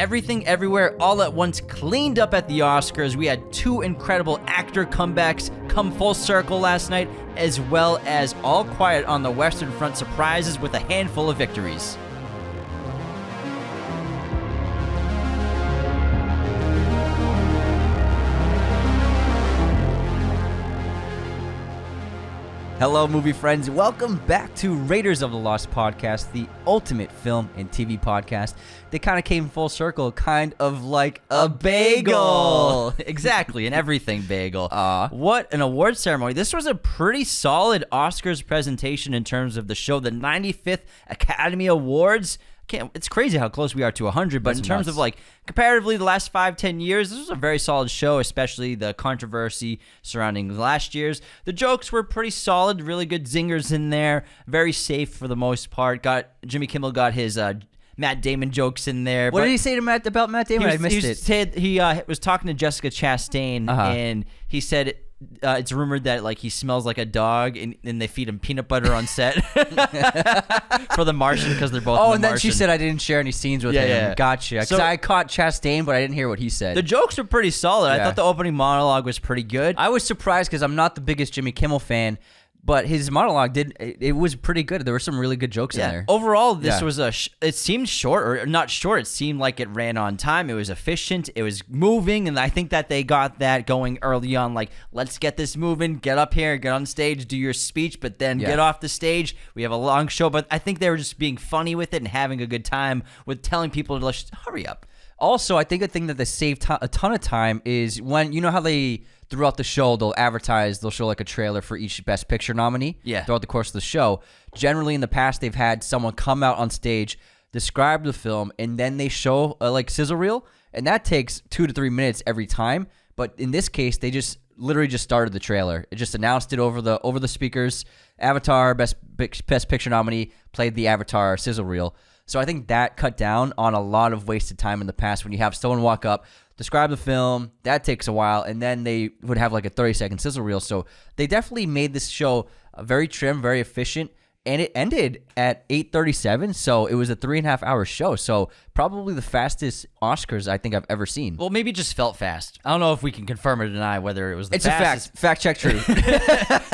Everything Everywhere All at Once cleaned up at the Oscars. We had two incredible actor comebacks come full circle last night, as well as All Quiet on the Western Front surprises with a handful of victories. Hello, movie friends. Welcome back to Raiders of the Lost podcast, the ultimate film and TV podcast. They kind of came full circle, kind of like a bagel. Exactly, an everything bagel. What an award ceremony. This was a pretty solid Oscars presentation in terms of the show. The 95th Academy Awards. It's crazy how close we are to 100, but in terms of like comparatively the last 5-10 years, this was a very solid show, especially the controversy surrounding last year's. The jokes were pretty solid, really good zingers in there, very safe for the most part. Jimmy Kimmel got his Matt Damon jokes in there. What did he say about Matt Damon? I missed it. He was talking to Jessica Chastain, and he said it's rumored that like he smells like a dog, and they feed him peanut butter on set for The Martian because they're both. Oh, and then she said I didn't share any scenes with him. Yeah. Gotcha. Because So- I caught Chastain, but I didn't hear what he said. The jokes were pretty solid. I thought the opening monologue was pretty good. I was surprised because I'm not the biggest Jimmy Kimmel fan, but his monologue it was pretty good. There were some really good jokes in there. Overall, this was it seemed short, or not short. It seemed like it ran on time. It was efficient. It was moving, and I think that they got that going early on. Like, let's get this moving. Get up here, get on stage, do your speech, but then get off the stage. We have a long show, but I think they were just being funny with it and having a good time with telling people to just hurry up. Also, I think a thing that they saved a ton of time is when, you know how they, throughout the show, they'll show like a trailer for each Best Picture nominee throughout the course of the show. Generally, in the past, they've had someone come out on stage, describe the film, and then they show a like sizzle reel, and that takes 2 to 3 minutes every time. But in this case, they just literally just started the trailer. It just announced it over the speakers. Avatar, Best Picture nominee, played the Avatar sizzle reel. So I think that cut down on a lot of wasted time in the past when you have someone walk up, describe the film, that takes a while, and then they would have like a 30-second sizzle reel. So they definitely made this show very trim, very efficient, and it ended at 8:37, so it was a 3.5-hour show. So probably the fastest Oscars I think I've ever seen. Well, maybe it just felt fast. I don't know if we can confirm or deny whether it was the fastest. It's a fact. Fact check true.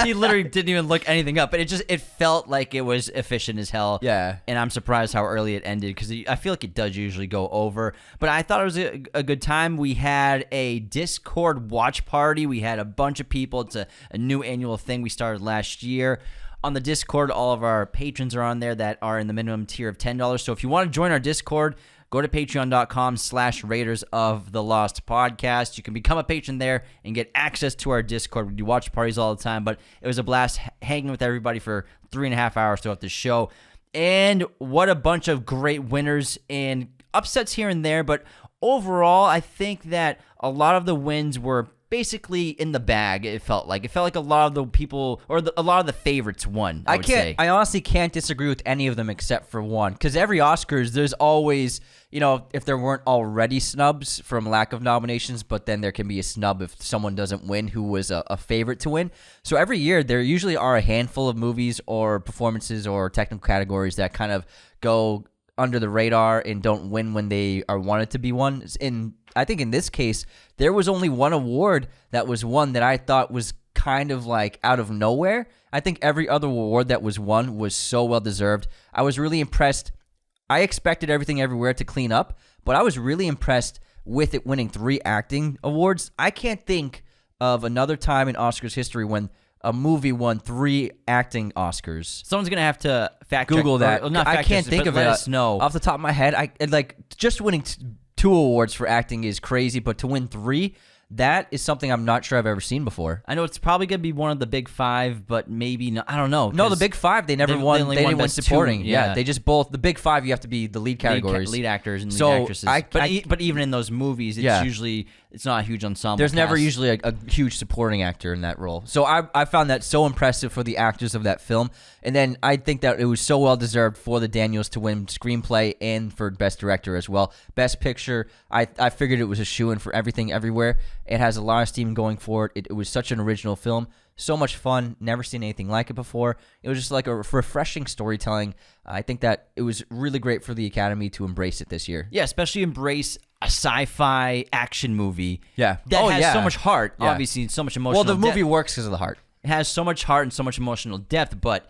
He literally didn't even look anything up, but it felt like it was efficient as hell. Yeah. And I'm surprised how early it ended because I feel like it does usually go over. But I thought it was a good time. We had a Discord watch party. We had a bunch of people. It's a new annual thing we started last year. On the Discord, all of our patrons are on there that are in the minimum tier of $10. So if you want to join our Discord, go to patreon.com/Raiders of the Lost podcast. You can become a patron there and get access to our Discord. We do watch parties all the time, but it was a blast hanging with everybody for 3.5 hours throughout the show. And what a bunch of great winners and upsets here and there. But overall, I think that a lot of the wins were basically in the bag. It felt like a lot of the people or a lot of the favorites won. I honestly can't disagree with any of them except for one, because every Oscars there's always, if there weren't already snubs from lack of nominations, but then there can be a snub if someone doesn't win who was a favorite to win. So every year there usually are a handful of movies or performances or technical categories that kind of go under the radar and don't win when they are wanted to be won. And I think in this case, there was only one award that was won that I thought was kind of like out of nowhere. I think every other award that was won was so well deserved. I was really impressed. I expected Everything Everywhere to clean up, but I was really impressed with it winning 3 acting awards. I can't think of another time in Oscars history when a movie won 3 acting Oscars. Someone's gonna have to fact Google check, that. Or not fact I can't check, think but of let it us know off the top of my head. I like just winning 2 awards for acting is crazy, but to win 3, that is something I'm not sure I've ever seen before. I know it's probably going to be one of the big 5, but maybe not. I don't know. No, the big 5, they never won. They didn't win supporting. 2, yeah, they just both. The big 5, you have to be the lead categories. Lead actors and lead actresses. But even in those movies, it's usually it's not a huge ensemble. There's cast. never usually a huge supporting actor in that role. So I found that so impressive for the actors of that film. And then I think that it was so well deserved for the Daniels to win screenplay and for Best Director as well. Best Picture, I figured it was a shoo-in for Everything Everywhere. It has a lot of steam going for it. It was such an original film. So much fun. Never seen anything like it before. It was just like a refreshing storytelling. I think that it was really great for the Academy to embrace it this year. Yeah, especially embrace a sci-fi action movie. Yeah. That has so much heart, obviously, and so much emotional Well, the movie depth. works because of the heart. It has so much heart and so much emotional depth, but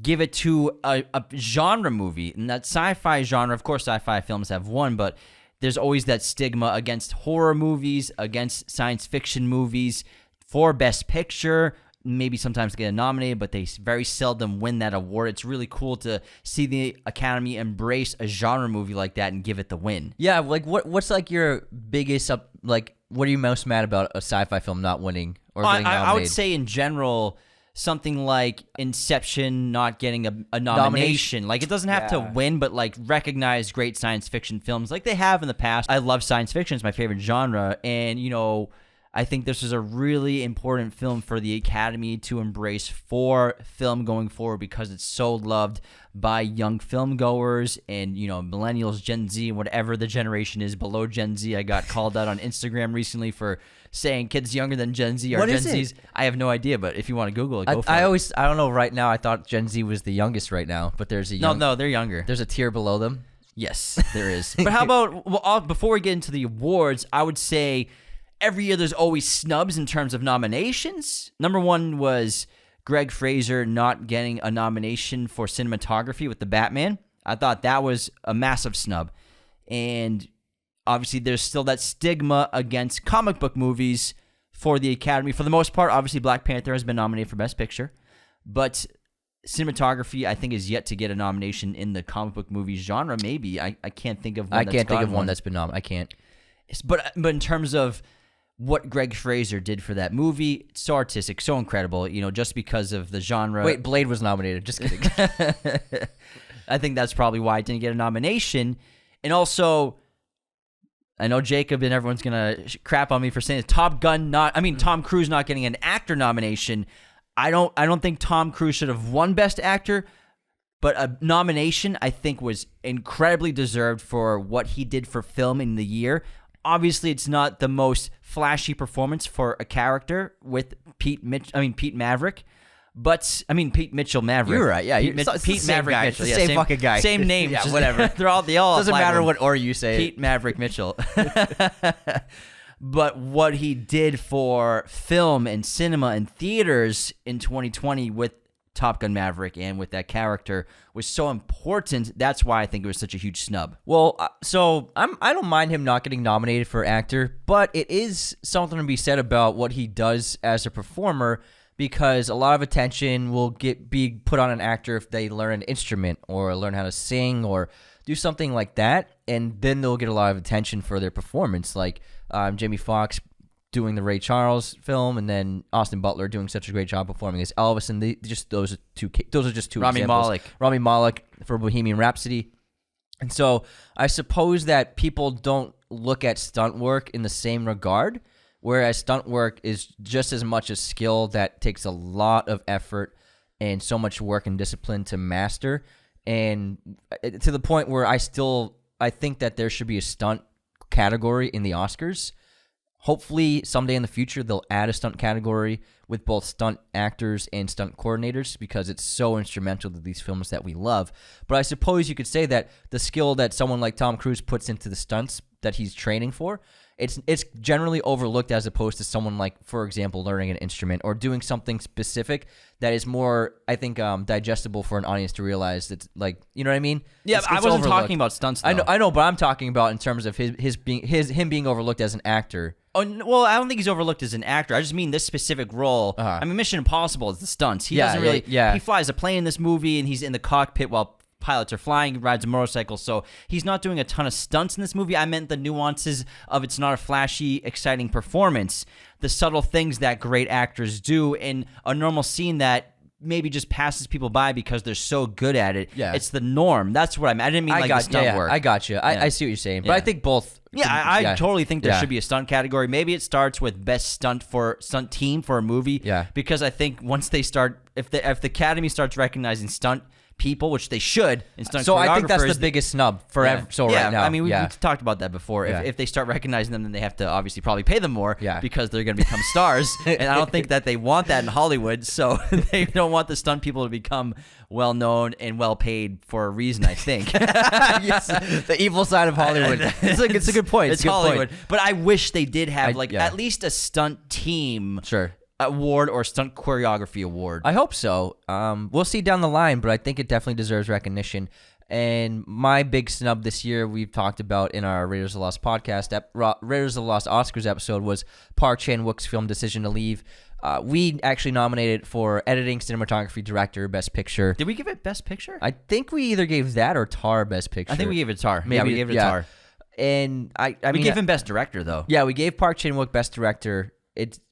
give it to a genre movie. And that sci-fi genre, of course, sci-fi films have won, but there's always that stigma against horror movies, against science fiction movies for Best Picture. Maybe sometimes get nominated, but they very seldom win that award. It's really cool to see the Academy embrace a genre movie like that and give it the win. Yeah, like what's like your biggest what are you most mad about a sci-fi film not winning or getting nominated? I would say in general something like Inception not getting a nomination. Like it doesn't have to win, but like recognize great science fiction films like they have in the past. I love science fiction; it's my favorite genre, and I think this is a really important film for the Academy to embrace for film going forward because it's so loved by young film goers and, millennials, Gen Z, whatever the generation is below Gen Z. I got called out on Instagram recently for saying kids younger than Gen Z are Gen Zs. I have no idea, but if you want to Google it, go for it. I don't know right now. I thought Gen Z was the youngest right now, but there's a No, they're younger. There's a tier below them. Yes, there is. But how about, before we get into the awards, I would say every year there's always snubs in terms of nominations. Number one was Greg Fraser not getting a nomination for cinematography with The Batman. I thought that was a massive snub. And obviously there's still that stigma against comic book movies for the Academy. For the most part, obviously Black Panther has been nominated for Best Picture. But cinematography, I think, is yet to get a nomination in the comic book movies genre. Maybe. I can't think of one that's been nominated. I can't. But in terms of what Greg Fraser did for that movie, it's so artistic, so incredible, just because of the genre. Wait, Blade was nominated. Just kidding. I think that's probably why it didn't get a nomination. And also, I know Jacob and everyone's going to crap on me for saying Tom Cruise not getting an actor nomination. I don't think Tom Cruise should have won Best Actor, but a nomination I think was incredibly deserved for what he did for film in the year. Obviously, it's not the most flashy performance for a character with Pete Maverick. But, Pete Mitchell Maverick. You're right, yeah. Pete Maverick guy. Mitchell. It's the same fucking guy. Same name. Yeah, whatever. They all doesn't matter what or you say. Pete Maverick Mitchell. But what he did for film and cinema and theaters in 2020 with Top Gun Maverick and with that character was so important. That's why I think it was such a huge snub. Well, so I don't mind him not getting nominated for actor, but it is something to be said about what he does as a performer, because a lot of attention will be put on an actor if they learn an instrument or learn how to sing or do something like that, and then they'll get a lot of attention for their performance, like Jamie Foxx doing the Ray Charles film, and then Austin Butler doing such a great job performing as Elvis, and those are just two Rami examples. Rami Malek for Bohemian Rhapsody. And so I suppose that people don't look at stunt work in the same regard, whereas stunt work is just as much a skill that takes a lot of effort and so much work and discipline to master, and to the point where I think that there should be a stunt category in the Oscars. Hopefully, someday in the future, they'll add a stunt category with both stunt actors and stunt coordinators, because it's so instrumental to these films that we love. But I suppose you could say that the skill that someone like Tom Cruise puts into the stunts that he's training for, it's generally overlooked, as opposed to someone like, for example, learning an instrument or doing something specific that is more, I think, digestible for an audience to realize. That's like, you know what I mean? Yeah, I wasn't talking about stunts, though. I know, but I'm talking about in terms of him being overlooked as an actor. Oh, well, I don't think he's overlooked as an actor. I just mean this specific role. Mission Impossible is the stunts. He doesn't really. Yeah. He flies a plane in this movie, and he's in the cockpit while pilots are flying. He rides a motorcycle, so he's not doing a ton of stunts in this movie. I meant the nuances of it's not a flashy, exciting performance. The subtle things that great actors do in a normal scene that maybe just passes people by because they're so good at it. Yeah. It's the norm. That's what I meant. I didn't mean the stunt work. I got you. I see what you're saying. But I think both. I totally think there should be a stunt category. Maybe it starts with best stunt team for a movie. Yeah. Because I think once they start, if the Academy starts recognizing stunt people, which they should. And stunt so I think that's choreographers. the biggest snub forever. Yeah. So yeah, right now, I mean, we talked about that before. If they start recognizing them, then they have to obviously probably pay them more because they're going to become stars. And I don't think that they want that in Hollywood. So they don't want the stunt people to become well known and well paid for a reason, I think. Yes, the evil side of Hollywood. It's a good point. It's Hollywood. But I wish they did have at least a stunt team. Sure. Award or stunt choreography award. I hope so. We'll see down the line, but I think it definitely deserves recognition. And my big snub this year, we've talked about in our Raiders of the Lost podcast, Raiders of the Lost Oscars episode, was Park Chan-wook's film Decision to Leave. We actually nominated for editing, cinematography, director, best picture. Did we give it best picture? I think we either gave that or Tar best picture. I think we gave it Tar. Maybe we gave it Tar. And I mean, we gave him best director though. Yeah, we gave Park Chan-wook best director.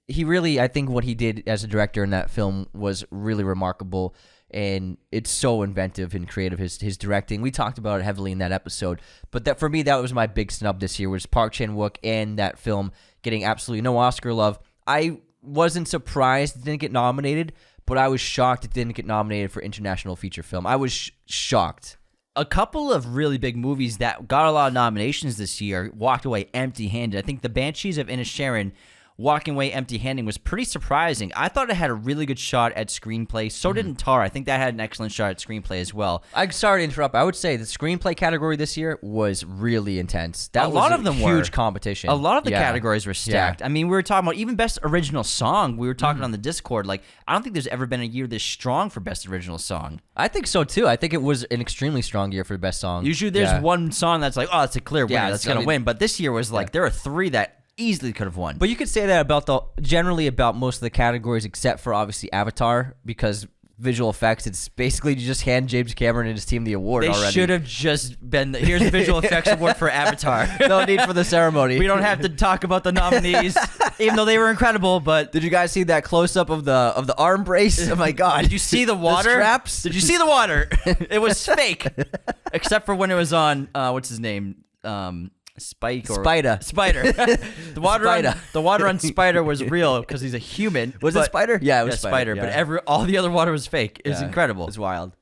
He really, I think what he did as a director in that film was really remarkable, and it's so inventive and creative, his directing. We talked about it heavily in that episode, but that for me, that was my big snub this year, was Park Chan-wook and that film getting absolutely no Oscar love. I wasn't surprised it didn't get nominated, but I was shocked it didn't get nominated for International Feature Film. I was shocked. A couple of really big movies that got a lot of nominations this year walked away empty-handed. I think The Banshees of Inisherin walking away empty-handed was pretty surprising. I thought it had a really good shot at screenplay. So didn't Tar. I think that had an excellent shot at screenplay as well. I'm sorry to interrupt. I would say the screenplay category this year was really intense. That a lot of them huge were. competition. A lot of the categories were stacked. I mean, we were talking about even best original song. We were talking on the Discord. Like, I don't think there's ever been a year this strong for best original song. I think so too. I think it was an extremely strong year for best song. Usually there's one song that's like, oh, it's a clear winner. That's going to win. But this year was like, there are three that easily could have won. But you could say that about generally about most of the categories, except for obviously Avatar, because visual effects, it's basically just hand James Cameron and his team the award already. They should have just been, here's the visual effects award for Avatar. No need for the ceremony. We don't have to talk about the nominees, even though they were incredible. But did you guys see that close up of the arm brace? Oh my god! Did you see the water? The straps? Did you see the water? It was fake, except for when it was on what's his name? Spike or Spider. The water on Spider was real because he's a human. Was it Spider? Yeah, it was Spider. Yeah. But all the other water was fake. It's incredible. It's wild.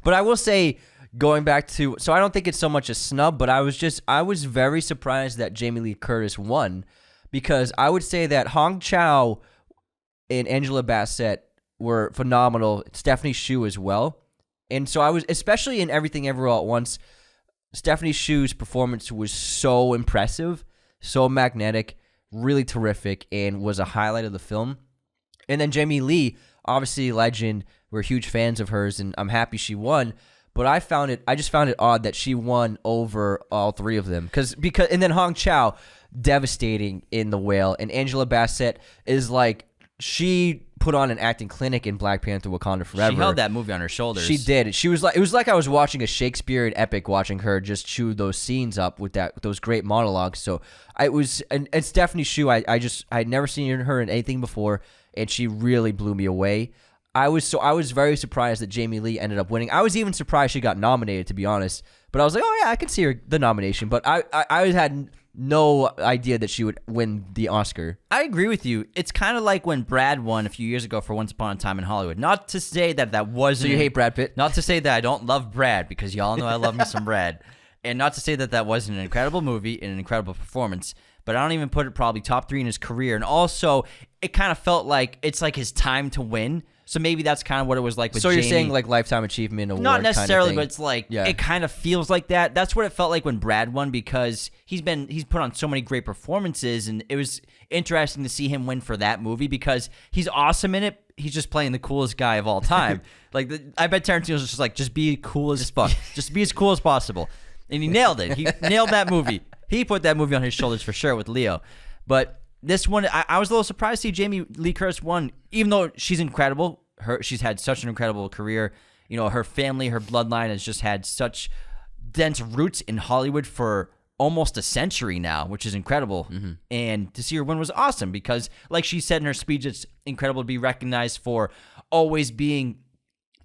But I will say, going back to, so I don't think it's so much a snub, but I was very surprised that Jamie Lee Curtis won, because I would say that Hong Chow and Angela Bassett were phenomenal. Stephanie Hsu as well. And so I was, especially in Everything Everywhere All at Once, Stephanie Hsu's performance was so impressive, so magnetic, really terrific, and was a highlight of the film. And then Jamie Lee, obviously a legend. We're huge fans of hers, and I'm happy she won. But I just found it odd that she won over all three of them. And then Hong Chow, devastating in The Whale, and Angela Bassett is like, she put on an acting clinic in Black Panther: Wakanda Forever. She held that movie on her shoulders. She did. She was like, it was like I was watching a Shakespearean epic, watching her just chew those scenes up with those great monologues. So I was, and Stephanie Hsu, I'd never seen her in anything before, and she really blew me away. I was very surprised that Jamie Lee ended up winning. I was even surprised she got nominated, to be honest. But I was like, oh yeah, I could see the nomination. But I had no idea that she would win the Oscar. I agree with you. It's kind of like when Brad won a few years ago for Once Upon a Time in Hollywood. Not to say that wasn't... So you hate Brad Pitt? Not to say that I don't love Brad, because y'all know I love me some Brad. And not to say that wasn't an incredible movie and an incredible performance, but I don't even put it probably top 3 in his career. And also, it kind of felt like it's like his time to win. So maybe that's kind of what it was like with Jamie. So you're saying like Lifetime Achievement Award? Not necessarily, kind of but it's like it kind of feels like that. That's what it felt like when Brad won, because he's put on so many great performances, and it was interesting to see him win for that movie because he's awesome in it. He's just playing the coolest guy of all time. I bet Tarantino's just like, just be cool as fuck. Just be as cool as possible. And he nailed it. He nailed that movie. He put that movie on his shoulders for sure with Leo. But this one, I was a little surprised to see Jamie Lee Curtis won, even though she's incredible. She's had such an incredible career. You know, her family, her bloodline has just had such dense roots in Hollywood for almost a century now, which is incredible. Mm-hmm. And to see her win was awesome because, like she said in her speech, it's incredible to be recognized for always being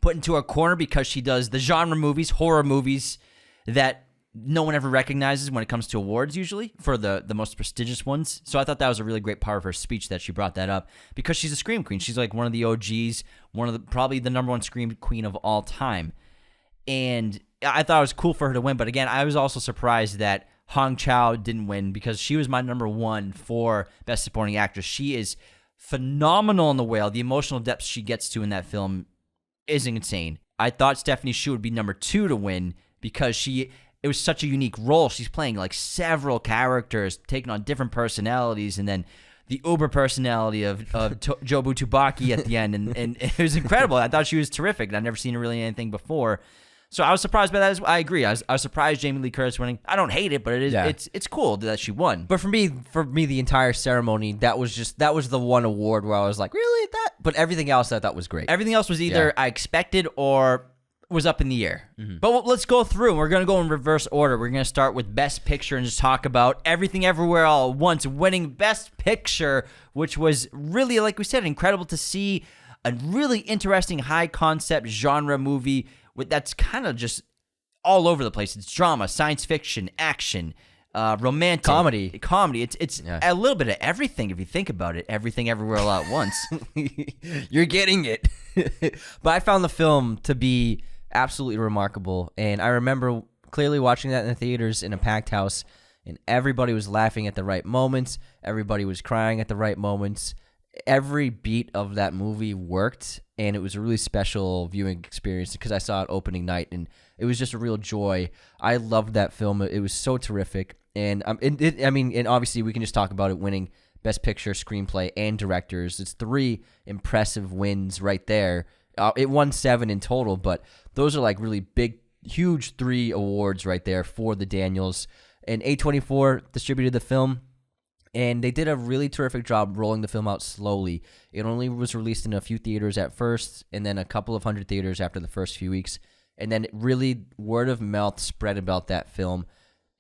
put into a corner because she does the genre movies, horror movies that no one ever recognizes when it comes to awards usually for the most prestigious ones. So I thought that was a really great part of her speech that she brought that up because she's a Scream Queen. She's like one of the OGs, probably the number one Scream Queen of all time. And I thought it was cool for her to win. But again, I was also surprised that Hong Chow didn't win because she was my number one for Best Supporting Actress. She is phenomenal in The Whale. The emotional depth she gets to in that film is insane. I thought Stephanie Hsu would be number two to win because it was such a unique role. She's playing like several characters, taking on different personalities, and then the uber personality of Jobu Tubaki at the end, and it was incredible. I thought she was terrific, and I'd never seen her really anything before. So I was surprised by that. I agree. I was surprised Jamie Lee Curtis winning. I don't hate it, but it's cool that she won. But for me, the entire ceremony, that was the one award where I was like, really that? But everything else I thought was great. Everything else was either I expected or was up in the air. Mm-hmm. But let's go through. We're going to go in reverse order. We're going to start with Best Picture and just talk about Everything Everywhere All at Once winning Best Picture, which was really, like we said, incredible to see a really interesting high-concept genre movie that's kind of just all over the place. It's drama, science fiction, action, romantic. Comedy. It's a little bit of everything if you think about it. Everything Everywhere All at Once. You're getting it. But I found the film to be absolutely remarkable. And I remember clearly watching that in the theaters in a packed house, and everybody was laughing at the right moments. Everybody was crying at the right moments. Every beat of that movie worked, and it was a really special viewing experience because I saw it opening night, and it was just a real joy. I loved that film. It was so terrific. And and obviously we can just talk about it winning Best Picture, Screenplay, and Directors. It's 3 impressive wins right there. It won 7 in total, but those are like really big, huge 3 awards right there for the Daniels. And A24 distributed the film, and they did a really terrific job rolling the film out slowly. It only was released in a few theaters at first, and then a couple of hundred theaters after the first few weeks. And then really word of mouth spread about that film.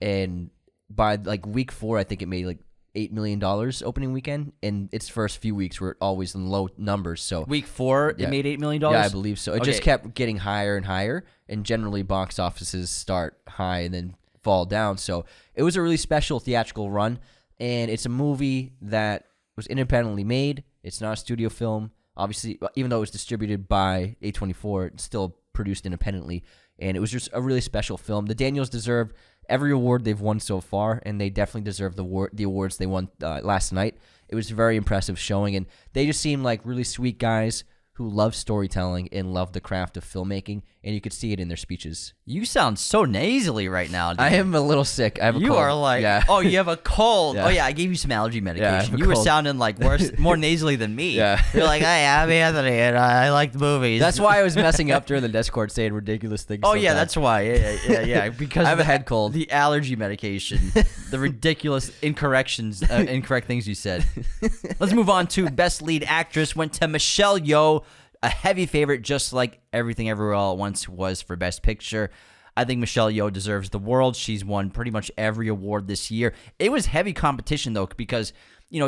And by like week 4, I think it made like $8 million opening weekend. And its first few weeks were always in low numbers. So week 4, it made $8 million? Yeah, I believe so. It just kept getting higher and higher. And generally box offices start high and then fall down. So it was a really special theatrical run. And it's a movie that was independently made. It's not a studio film. Obviously, even though it was distributed by A24, it's still produced independently. And it was just a really special film. The Daniels deserve every award they've won so far, and they definitely deserve the awards they won last night. It was a very impressive showing, and they just seemed like really sweet guys who love storytelling and love the craft of filmmaking, and you could see it in their speeches. You sound so nasally right now, dude. I am a little sick. I have a cold. You are like, oh, you have a cold. Yeah. Oh, yeah, I gave you some allergy medication. You were sounding like worse, more nasally than me. Yeah. You're like, hey, I'm Anthony, and I like the movies. That's why I was messing up during the Discord saying ridiculous things. Oh, yeah, that's why. Yeah. Because I have a head cold. The allergy medication, the ridiculous incorrect things you said. Let's move on to Best Lead Actress went to Michelle Yeoh, a heavy favorite, just like Everything Everywhere All at Once was for Best Picture. I think Michelle Yeoh deserves the world. She's won pretty much every award this year. It was heavy competition, though, because,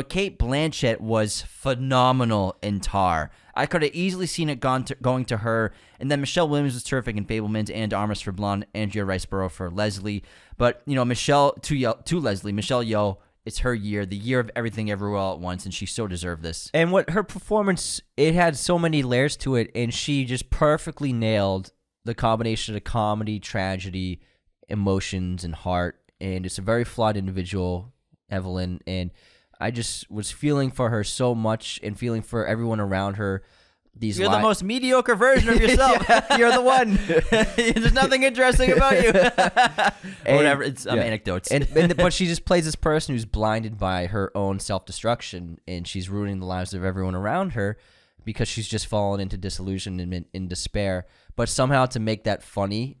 Cate Blanchett was phenomenal in Tar. I could have easily seen it going to her. And then Michelle Williams was terrific in Fabelmans, and Armas for Blonde, Andrea Riseborough for Leslie. But, Michelle Yeoh, it's her year, the year of Everything Everywhere All at Once, and she so deserved this. And what her performance, it had so many layers to it, and she just perfectly nailed the combination of comedy, tragedy, emotions, and heart. And it's a very flawed individual, Evelyn, and I just was feeling for her so much and feeling for everyone around her. You're the most mediocre version of yourself. You're the one. There's nothing interesting about you. Whatever. It's anecdotes. But she just plays this person who's blinded by her own self-destruction, and she's ruining the lives of everyone around her because she's just fallen into disillusionment and despair. But somehow to make that funny,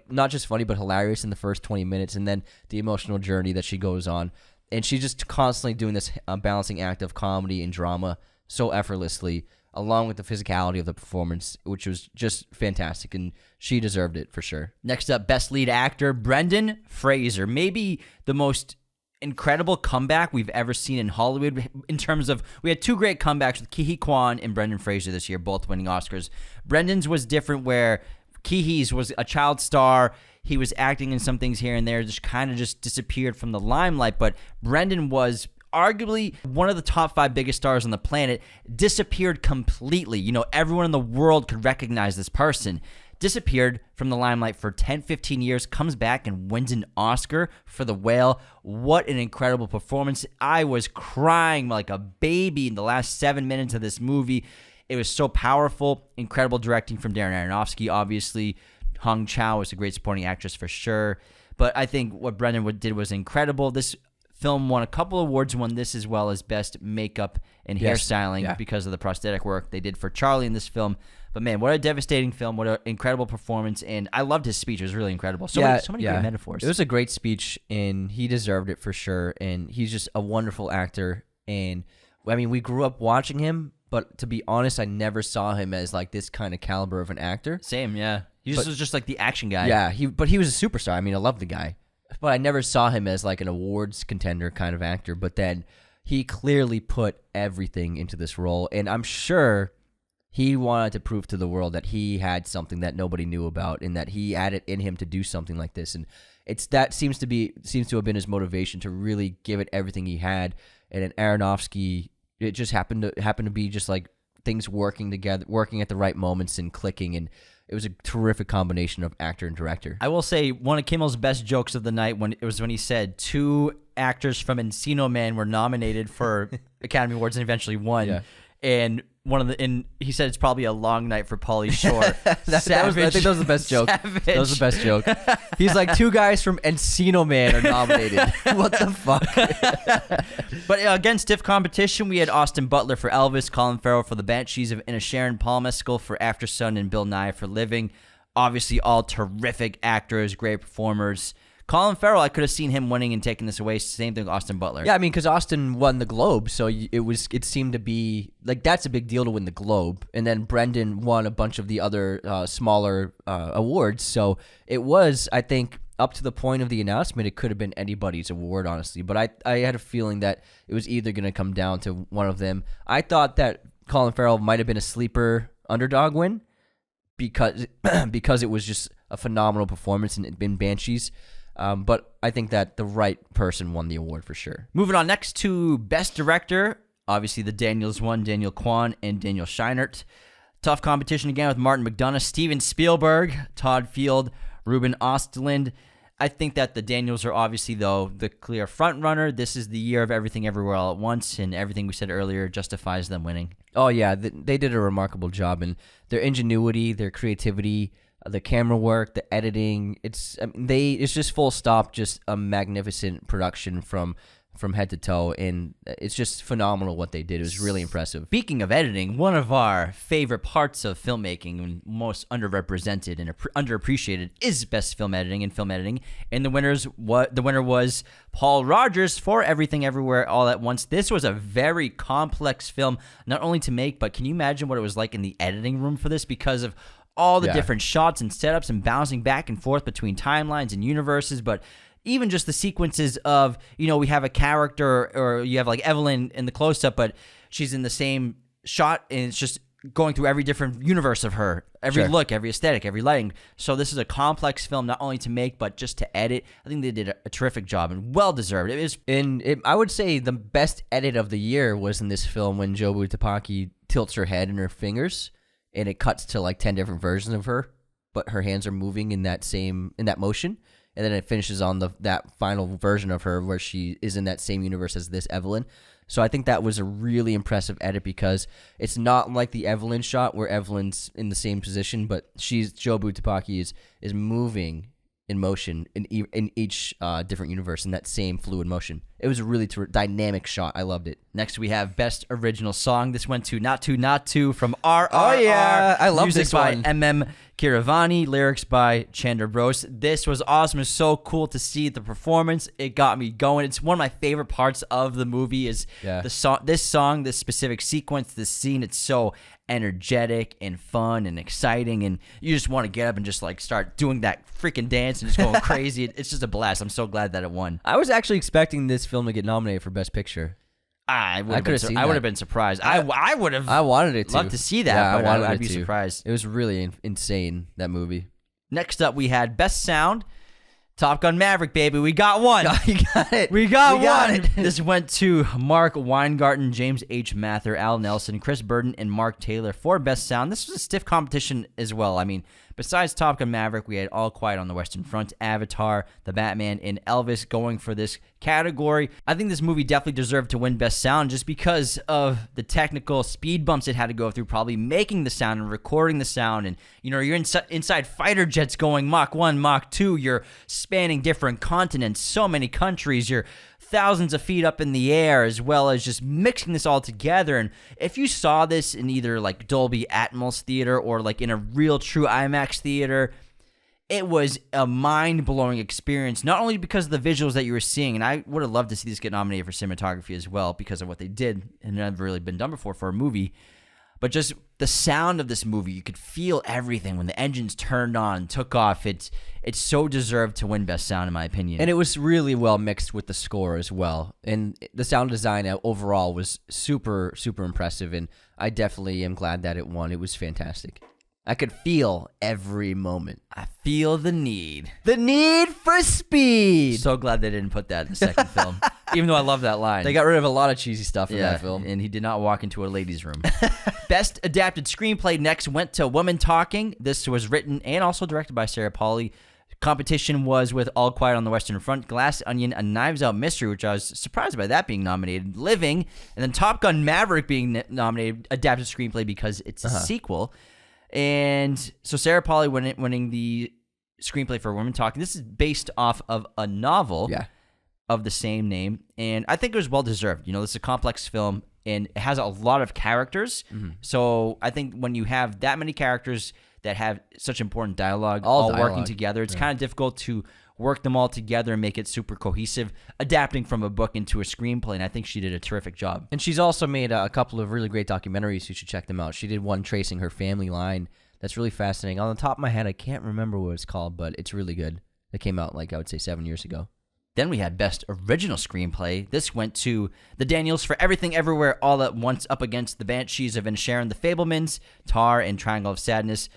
not just funny, but hilarious in the first 20 minutes, and then the emotional journey that she goes on. And she's just constantly doing this balancing act of comedy and drama so effortlessly, along with the physicality of the performance, which was just fantastic, and she deserved it for sure. Next up, Best Lead Actor, Brendan Fraser. Maybe the most incredible comeback we've ever seen in Hollywood in terms of, we had 2 great comebacks with Ke Huy Quan and Brendan Fraser this year, both winning Oscars. Brendan's was different, where Ke Huy's was a child star. He was acting in some things here and there, just kind of just disappeared from the limelight. But Brendan was arguably one of the top 5 biggest stars on the planet, disappeared completely. You know, everyone in the world could recognize this person. Disappeared from the limelight for 10, 15 years, comes back and wins an Oscar for The Whale. What an incredible performance. I was crying like a baby in the last 7 minutes of this movie. It was so powerful. Incredible directing from Darren Aronofsky, obviously. Hong Chow was a great supporting actress for sure. But I think what Brendan did was incredible. This film won a couple awards, won this as well as Best Makeup and Hairstyling because of the prosthetic work they did for Charlie in this film. But man, what a devastating film, what an incredible performance, and I loved his speech. It was really incredible. So many great metaphors. It was a great speech, and he deserved it for sure, and he's just a wonderful actor. And I mean, we grew up watching him, but to be honest, I never saw him as like this kind of caliber of an actor. Same, yeah. He was just like the action guy. Yeah, but he was a superstar. I mean, I love the guy. But I never saw him as like an awards contender kind of actor. But then he clearly put everything into this role, and I'm sure he wanted to prove to the world that he had something that nobody knew about, and that he had it in him to do something like this. And seems to have been his motivation to really give it everything he had. And in Aronofsky, it just happened to be just like things working together, working at the right moments and clicking. And it was a terrific combination of actor and director. I will say one of Kimmel's best jokes of the night when he said 2 actors from Encino Man were nominated for Academy Awards and eventually won. Yeah. And he said it's probably a long night for Pauly Shore. I think that was the best joke. Savage. That was the best joke. He's like, 2 guys from Encino Man are nominated. What the fuck? But again, stiff competition. We had Austin Butler for Elvis, Colin Farrell for The Banshees of Inisherin, Paul Mescal for After Sun, and Bill Nye for Living. Obviously, all terrific actors, great performers. Colin Farrell, I could have seen him winning and taking this away. Same thing with Austin Butler. Yeah, I mean, because Austin won the Globe, so it seemed to be like that's a big deal to win the Globe. And then Brendan won a bunch of the other smaller awards, so it was, I think, up to the point of the announcement, it could have been anybody's award, honestly. But I had a feeling that it was either going to come down to one of them. I thought that Colin Farrell might have been a sleeper underdog win because it was just a phenomenal performance in Banshees. But I think that the right person won the award for sure. Moving on next to Best Director, obviously the Daniels won, Daniel Kwan and Daniel Scheinert. Tough competition again with Martin McDonagh, Steven Spielberg, Todd Field, Ruben Östlund. I think that the Daniels are obviously, though, the clear front runner. This is the year of Everything Everywhere All at Once, and everything we said earlier justifies them winning. Oh yeah, they did a remarkable job, and their ingenuity, their creativity, the camera work, the editing, it's just full stop, just a magnificent production from head to toe, and it's just phenomenal what they did. It was really impressive. Speaking of editing, one of our favorite parts of filmmaking and most underrepresented and underappreciated is best film editing, and the winner was Paul Rogers for Everything Everywhere All at Once. This was a very complex film, not only to make, but can you imagine what it was like in the editing room for this, because of all the different shots and setups and bouncing back and forth between timelines and universes. But even just the sequences of, we have a character, or you have like Evelyn in the close-up, but she's in the same shot, and it's just going through every different universe of her, every look, every aesthetic, every lighting. So this is a complex film, not only to make, but just to edit. I think they did a terrific job, and well-deserved. I would say the best edit of the year was in this film when Jobu Tupaki tilts her head and her fingers, and it cuts to like 10 different versions of her, but her hands are moving in that motion. And then it finishes on that final version of her where she is in that same universe as this Evelyn. So I think that was a really impressive edit, because it's not like the Evelyn shot where Evelyn's in the same position, but Jobu Tupaki is moving in motion in each different universe in that same fluid motion. It was a really dynamic shot. I loved it. Next, we have Best Original Song. This went to Not To from RRR. Oh, yeah. I love music this by one. MM Kiravani, lyrics by Chandra Bose. This was awesome. It was so cool to see the performance. It got me going. It's one of my favorite parts of the movie is the song. This specific sequence, this scene. It's so energetic and fun and exciting, and you just want to get up and just like start doing that freaking dance and just going crazy. It's just a blast. I'm so glad that it won. I was actually expecting this film to get nominated for Best Picture. I would have been surprised. I wanted it to. Love to see that, but I'd be surprised. It was really insane, that movie. Next up, we had Best Sound. Top Gun Maverick, baby. We got one. You got it. We got one. It. This went to Mark Weingarten, James H. Mather, Al Nelson, Chris Burden, and Mark Taylor for Best Sound. This was a stiff competition as well. I mean, besides Top Gun Maverick, we had All Quiet on the Western Front, Avatar, The Batman, and Elvis going for this category. I think this movie definitely deserved to win Best Sound just because of the technical speed bumps it had to go through, probably making the sound and recording the sound. And, you're inside fighter jets going Mach 1, Mach 2. You're spanning different continents, so many countries. You're thousands of feet up in the air, as well as just mixing this all together. And if you saw this in either like Dolby Atmos theater or like in a real true IMAX theater, it was a mind-blowing experience, not only because of the visuals that you were seeing, and I would have loved to see this get nominated for cinematography as well because of what they did and never really been done before for a movie, but just the sound of this movie. You could feel everything when the engines turned on, took off. It's so deserved to win Best Sound, in my opinion. And it was really well mixed with the score as well. And the sound design overall was super, super impressive, and I definitely am glad that it won. It was fantastic. I could feel every moment. I feel the need. The need for speed. So glad they didn't put that in the second film, even though I love that line. They got rid of a lot of cheesy stuff in that film. And he did not walk into a ladies' room. Best Adapted Screenplay next went to Woman Talking. This was written and also directed by Sarah Polley. Competition was with All Quiet on the Western Front, Glass Onion, A Knives Out Mystery, which I was surprised by that being nominated, Living, and then Top Gun Maverick being nominated Adapted Screenplay because it's a sequel. And so Sarah Polley winning the screenplay for Women Talking. This is based off of a novel of the same name, and I think it was well-deserved. This is a complex film, and it has a lot of characters. So I think when you have that many characters that have such important dialogue all working together, it's kind of difficult to work them all together and make it super cohesive, adapting from a book into a screenplay, and I think she did a terrific job. And she's also made a couple of really great documentaries. You should check them out. She did one tracing her family line that's really fascinating. On the top of my head, I can't remember what it's called, but it's really good. It came out, I would say, 7 years ago. Then we had Best Original Screenplay. This went to the Daniels for Everything Everywhere All at Once, up against The Banshees of Inisherin, The Fabelmans, Tar, and Triangle of Sadness.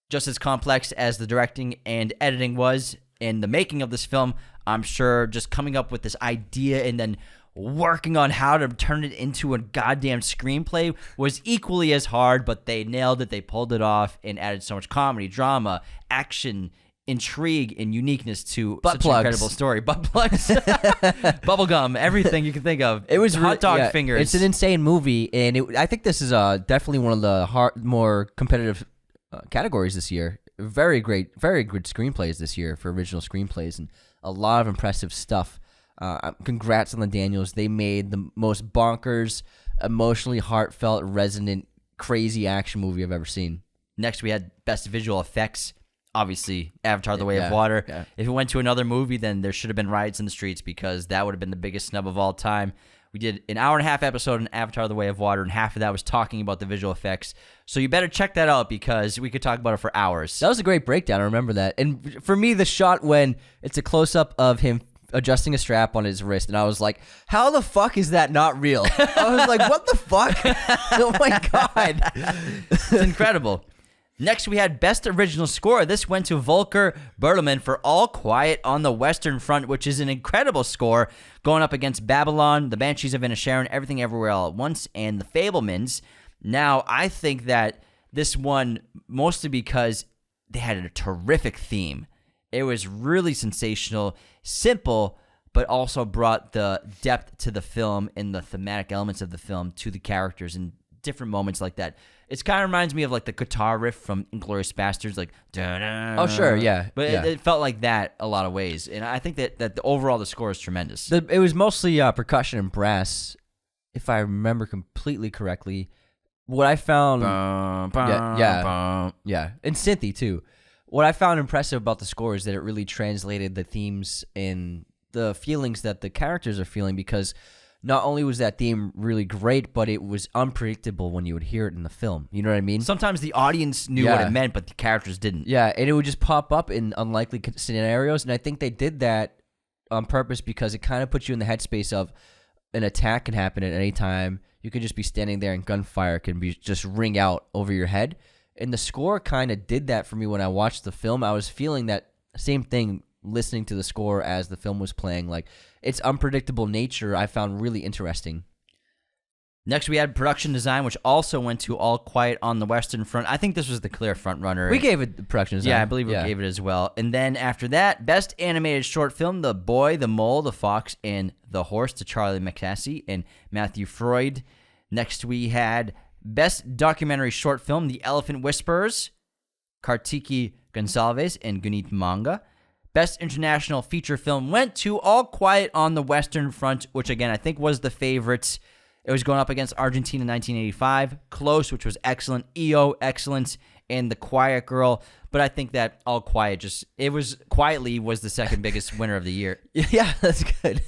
Just as complex as the directing and editing was in the making of this film, I'm sure just coming up with this idea and then working on how to turn it into a goddamn screenplay was equally as hard, but they nailed it. They pulled it off and added so much comedy, drama, action, intrigue, and uniqueness to such an incredible story. Butt plugs, bubblegum, everything you can think of. It was hot dog fingers. It's an insane movie, and I think this is definitely one of the more competitive categories this year. Very good screenplays this year for original screenplays, and a lot of impressive stuff. Congrats on the Daniels. They made the most bonkers, emotionally heartfelt, resonant, crazy action movie I've ever seen. Next, we had Best Visual Effects. Obviously, Avatar: The Way of Water. Yeah. If it went to another movie, then there should have been riots in the streets because that would have been the biggest snub of all time. We did an hour-and-a-half episode on Avatar: The Way of Water, and half of that was talking about the visual effects. So you better check that out because we could talk about it for hours. That was a great breakdown. I remember that. And for me, the shot when it's a close-up of him adjusting a strap on his wrist, and I was like, how the fuck is that not real? I was like, what the fuck? Oh, my God. It's incredible. Next, we had Best Original Score. This went to Volker Bertelmann for All Quiet on the Western Front, which is an incredible score, going up against Babylon, The Banshees of Inisherin, Everything Everywhere All at Once, and The Fabelmans. Now, I think that this won mostly because they had a terrific theme. It was really sensational, simple, but also brought the depth to the film and the thematic elements of the film to the characters and different moments like that. It kind of reminds me of like the guitar riff from Inglourious Basterds, like da-da. Oh, sure, yeah. But yeah. It felt like that a lot of ways, and I think that the overall the score is tremendous. It was mostly percussion and brass, if I remember completely correctly. What I found, yeah, and synthy too. What I found impressive about the score is that it really translated the themes and the feelings that the characters are feeling, because not only was that theme really great, but it was unpredictable when you would hear it in the film. You know what I mean? Sometimes the audience knew what it meant, but the characters didn't. Yeah, and it would just pop up in unlikely scenarios, and I think they did that on purpose because it kind of puts you in the headspace of an attack can happen at any time. You could just be standing there and gunfire can be just ring out over your head. And the score kind of did that for me when I watched the film. I was feeling that same thing listening to the score as the film was playing. Like, its unpredictable nature I found really interesting. Next, we had production design, which also went to All Quiet on the Western Front. I think this was the clear front runner. We gave it the production design. Yeah, I believe we gave it as well. And then after that, best animated short film, The Boy, the Mole, the Fox, and the Horse, to Charlie McCasey and Matthew Freud. Next, we had best documentary short film, The Elephant Whisperers, Kartiki Gonsalves and Gunit Manga. Best international feature film went to All Quiet on the Western Front, which again I think was the favorites. It was going up against Argentina in 1985, Close, which was excellent, EO, excellent, and The Quiet Girl. But I think that All Quiet quietly was the second biggest winner of the year. Yeah, that's good.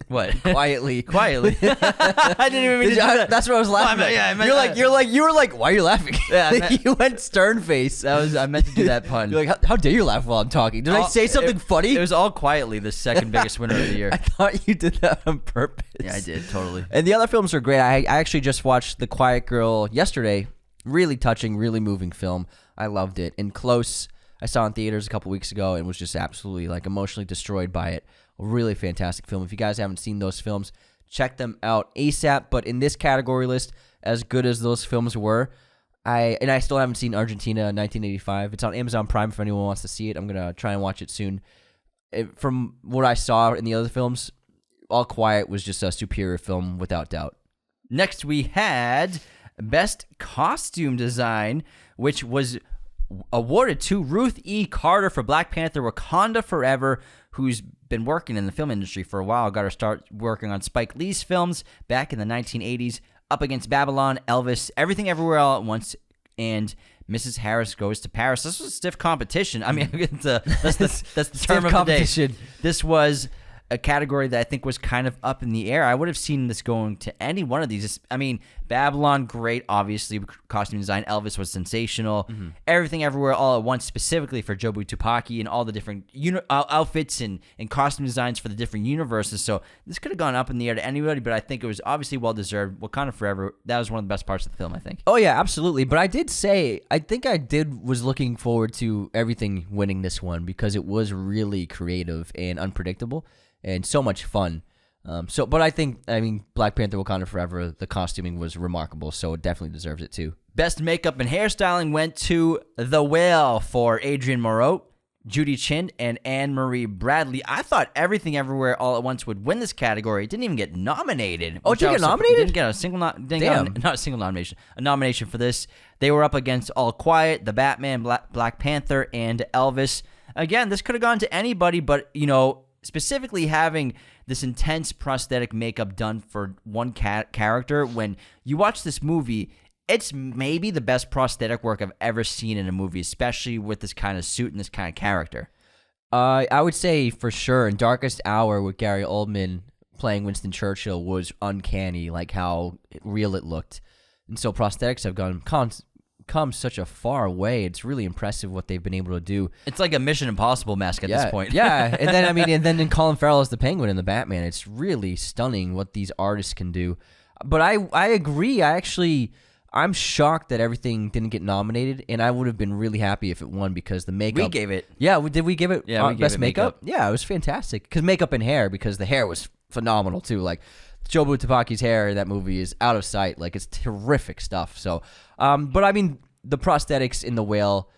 What? Quietly. I didn't even mean to do that. That's what I was laughing at. Yeah, you were like, why are you laughing? Yeah, you went stern face. I meant to do that pun. You're like, how dare you laugh while I'm talking? Did I say something funny? It was All Quietly the second biggest winner of the year. I thought you did that on purpose. Yeah, I did, totally. And the other films are great. I actually just watched The Quiet Girl yesterday. Really touching, really moving film. I loved it. And Close, I saw in theaters a couple weeks ago and was just absolutely like emotionally destroyed by it. A really fantastic film. If you guys haven't seen those films, check them out ASAP. But in this category list, as good as those films were, I still haven't seen Argentina 1985. It's on Amazon Prime if anyone wants to see it. I'm going to try and watch it soon. From what I saw in the other films, All Quiet was just a superior film without doubt. Next, we had best costume design, which was awarded to Ruth E. Carter for Black Panther Wakanda Forever, who's been working in the film industry for a while. Got her start working on Spike Lee's films back in the 1980s, up against Babylon, Elvis, Everything Everywhere All at Once, and Mrs. Harris Goes to Paris. This was stiff competition. I mean, that's the term of the day. This was a category that I think was kind of up in the air. I would have seen this going to any one of these. I mean, Babylon, great, obviously, costume design. Elvis was sensational. Mm-hmm. Everything Everywhere All at Once, specifically for Jobu Tupaki and all the different outfits and costume designs for the different universes. So this could have gone up in the air to anybody, but I think it was obviously well-deserved. Wakanda Forever, that was one of the best parts of the film, I think. Oh, yeah, absolutely. But I did say, was looking forward to everything winning this one because it was really creative and unpredictable. And so much fun. But I mean, Black Panther Wakanda Forever, the costuming was remarkable, so it definitely deserves it too. Best makeup and hairstyling went to The Whale for Adrienne Moreau, Judy Chin, and Anne-Marie Bradley. I thought Everything Everywhere All at Once would win this category. It didn't even get nominated. Oh, didn't get nominated? Didn't get a single not a single nomination. A nomination for this. They were up against All Quiet, The Batman, Black Panther, and Elvis. Again, this could have gone to anybody, but, specifically having this intense prosthetic makeup done for one character, when you watch this movie, it's maybe the best prosthetic work I've ever seen in a movie, especially with this kind of suit and this kind of character. I would say for sure, in Darkest Hour with Gary Oldman playing Winston Churchill was uncanny, like how real it looked. And so prosthetics have come such a far way. It's really impressive what they've been able to do. It's like a Mission Impossible mask at this point. Yeah, and then in Colin Farrell as the Penguin in the Batman, it's really stunning what these artists can do. But I agree. I'm shocked that everything didn't get nominated, and I would have been really happy if it won because the makeup. We gave it. Yeah, did we give it? Yeah, we gave best it makeup. Yeah, it was fantastic because makeup and hair, because the hair was phenomenal too. Like Jobu Tupaki's hair in that movie is out of sight. Like, it's terrific stuff. So, but I mean, the prosthetics in The Whale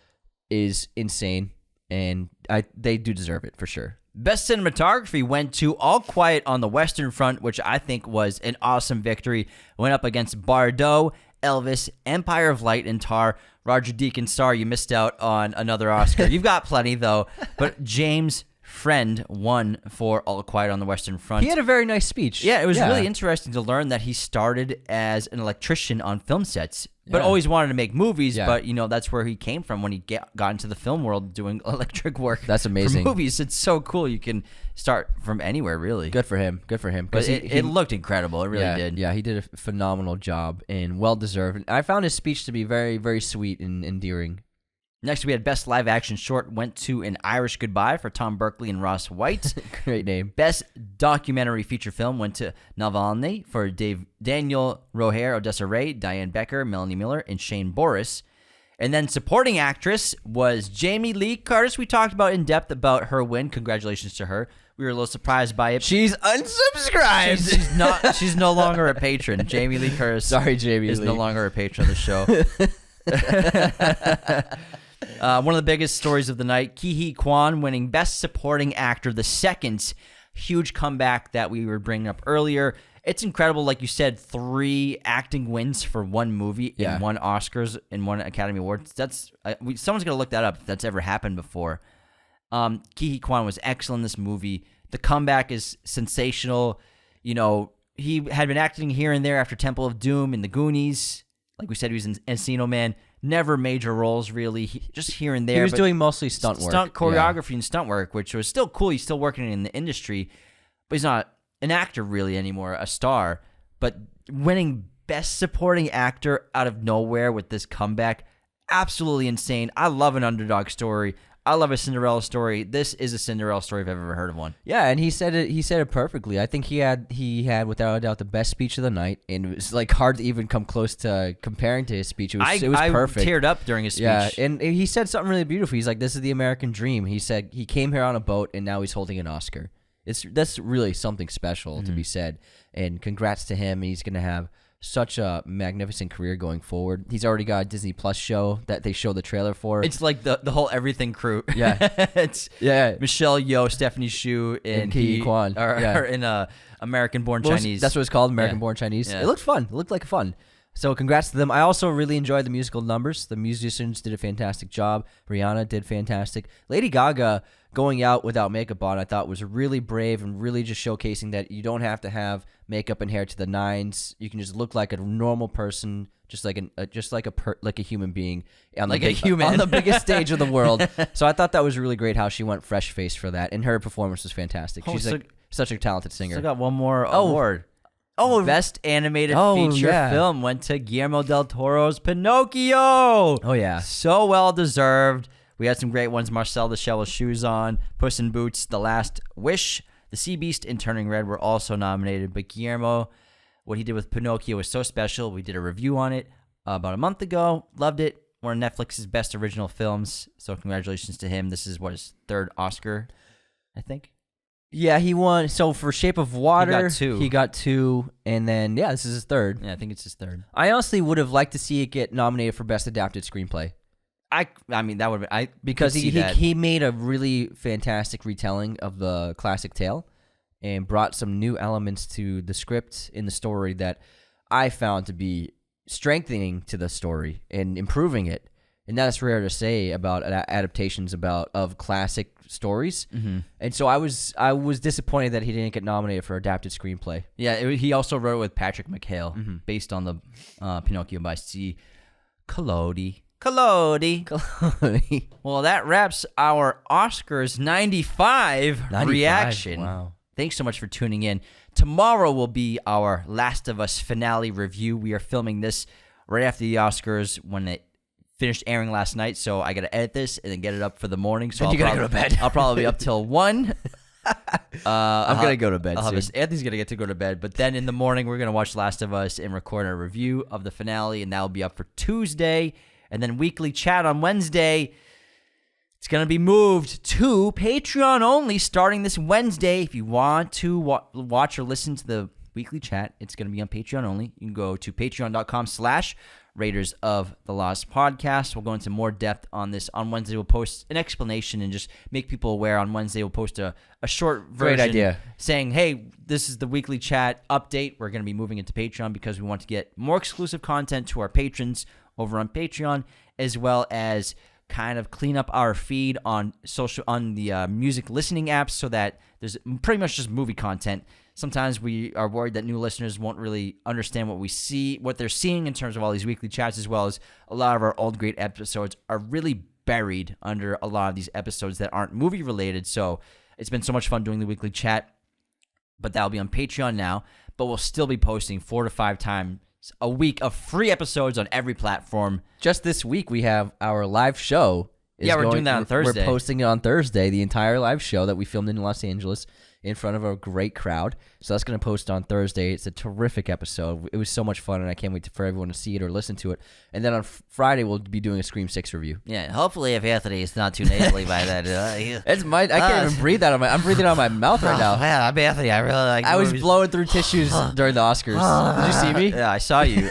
is insane, and they do deserve it for sure. Best cinematography went to All Quiet on the Western Front, which I think was an awesome victory. Went up against Bardot, Elvis, Empire of Light, and Tar. Roger Deakins, sorry you missed out on another Oscar. You've got plenty, though. But James Friend won for All Quiet on the Western Front. He had a very nice speech. Yeah, it was really interesting to learn that he started as an electrician on film sets, but always wanted to make movies. Yeah. But, that's where he came from when he got into the film world doing electric work. That's amazing. For movies, it's so cool. You can start from anywhere, really. Good for him. But it looked incredible. It really did. Yeah, he did a phenomenal job and well-deserved. And I found his speech to be very, very sweet and endearing. Next, we had Best Live Action Short went to An Irish Goodbye for Tom Berkeley and Ross White. Great name. Best Documentary Feature Film went to Navalny for Daniel Roher, Odessa Ray, Diane Becker, Melanie Miller, and Shane Boris. And then supporting actress was Jamie Lee Curtis. We talked about in depth about her win. Congratulations to her. We were a little surprised by it. She's unsubscribed. She's no longer a patron. Jamie Lee Curtis. Sorry, Jamie is Lee. no longer a patron of the show. One of the biggest stories of the night: Ki-hee Kwan winning Best Supporting Actor, the second huge comeback that we were bringing up earlier. It's incredible, like you said, 3 acting wins for one movie in one Oscars and one Academy Awards. That's someone's gonna look that up if that's ever happened before. Ki-hee Kwan was excellent in this movie. The comeback is sensational. You know, he had been acting here and there after Temple of Doom and The Goonies. Like we said, he was in Encino Man. Never major roles, really. Just here and there. He was doing mostly stunt work. Stunt choreography and stunt work, which was still cool. He's still working in the industry, but he's not an actor really anymore, a star. But winning Best Supporting Actor out of nowhere with this comeback, absolutely insane. I love an underdog story. I love a Cinderella story. This is a Cinderella story if I've ever heard of one. Yeah, and he said it. He said it perfectly. I think he had without a doubt the best speech of the night, and it was like hard to even come close to comparing to his speech. It was perfect. I teared up during his speech. Yeah, and he said something really beautiful. He's like, "This is the American dream." He said he came here on a boat, and now he's holding an Oscar. That's really something special to be said. And congrats to him. He's gonna have such a magnificent career going forward. He's already got a Disney Plus show that they show the trailer for. It's like the whole everything crew. Yeah. It's Michelle Yeoh, Stephanie Hsu, and Ki-hee Kwan are in American Born Chinese. That's what it's called, American Born Chinese. Yeah. It looked fun. It looked like fun. So congrats to them. I also really enjoyed the musical numbers. The musicians did a fantastic job. Rihanna did fantastic. Lady Gaga going out without makeup on, I thought was really brave and really just showcasing that you don't have to have makeup and hair to the nines. You can just look like a normal person, just like a human being on the biggest stage of the world. So I thought that was really great how she went fresh faced for that, and her performance was fantastic. She's such a talented singer. I got one more award. Best Animated Feature Film went to Guillermo del Toro's Pinocchio. Oh, yeah. So well deserved. We had some great ones. Marcel the Shell with Shoes On, Puss in Boots, The Last Wish, The Sea Beast, and Turning Red were also nominated. But Guillermo, what he did with Pinocchio was so special. We did a review on it about a month ago. Loved it. One of Netflix's best original films. So congratulations to him. This is his 3rd Oscar, I think. Yeah, he won. So for Shape of Water, he got 2. And then, this is his 3rd. Yeah, I think it's his 3rd. I honestly would have liked to see it get nominated for Best Adapted Screenplay. I mean, that would have been... because he made a really fantastic retelling of the classic tale and brought some new elements to the script in the story that I found to be strengthening to the story and improving it. And that's rare to say about adaptations of classic stories. Mm-hmm. And so I was disappointed that he didn't get nominated for adapted screenplay. Yeah, he also wrote it with Patrick McHale, based on the Pinocchio by C. Collodi. Well, that wraps our Oscars 95 reaction. Wow. Thanks so much for tuning in. Tomorrow will be our Last of Us finale review. We are filming this right after the Oscars when it finished airing last night, so I got to edit this and then get it up for the morning. So you gotta go to bed. I'll probably be up till 1. I'm going to go to bed soon. Anthony's going to get to go to bed, but then in the morning we're going to watch Last of Us and record a review of the finale, and that will be up for Tuesday. And then weekly chat on Wednesday. It's going to be moved to Patreon only starting this Wednesday. If you want to watch or listen to the weekly chat, it's going to be on Patreon only. You can go to patreon.com/Raiders of the Lost Podcast. We'll go into more depth on this. On Wednesday, we'll post an explanation and just make people aware. On Wednesday, we'll post a short version. Great idea. Saying, hey, this is the weekly chat update. We're going to be moving into Patreon because we want to get more exclusive content to our patrons over on Patreon, as well as kind of clean up our feed on the music listening apps so that there's pretty much just movie content. Sometimes we are worried that new listeners won't really understand what they're seeing in terms of all these weekly chats, as well as a lot of our old great episodes are really buried under a lot of these episodes that aren't movie related. So it's been so much fun doing the weekly chat, but that'll be on Patreon now. But we'll still be posting 4 to 5 times a week of free episodes on every platform. Just this week, we have our live show. We're doing that on Thursday. We're posting it on Thursday, the entire live show that we filmed in Los Angeles. in front of a great crowd. So that's going to post on Thursday. It's a terrific episode. It was so much fun, and I can't wait for everyone to see it or listen to it. And then on Friday, we'll be doing a Scream 6 review. Yeah, hopefully if Anthony is not too nasally by that. I can't even breathe out of I'm breathing out of my mouth right now. Yeah, I'm Anthony. I really like I was blowing through tissues during the Oscars. Did you see me? Yeah, I saw you.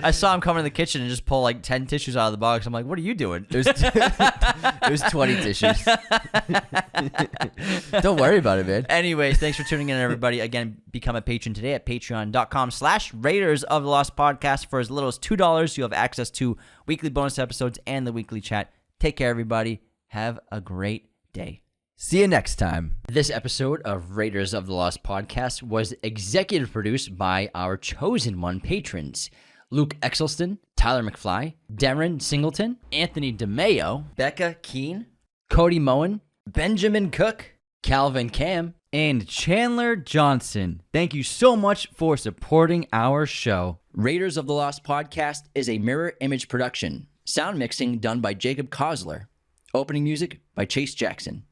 I saw him come in the kitchen and just pull like 10 tissues out of the box. I'm like, what are you doing? It was 20 tissues. Don't worry about it, man. Anyways, thanks for tuning in, everybody. Again, become a patron today at patreon.com/Raiders of the Lost Podcast. For as little as $2, you have access to weekly bonus episodes and the weekly chat. Take care, everybody. Have a great day. See you next time. This episode of Raiders of the Lost Podcast was executive produced by our chosen one patrons: Luke Exelston, Tyler McFly, Darren Singleton, Anthony DeMeo, Becca Keene, Cody Moen, Benjamin Cook, Calvin Cam, and Chandler Johnson. Thank you so much for supporting our show. Raiders of the Lost Podcast is a mirror image production. Sound mixing done by Jacob Kossler. Opening music by Chase Jackson.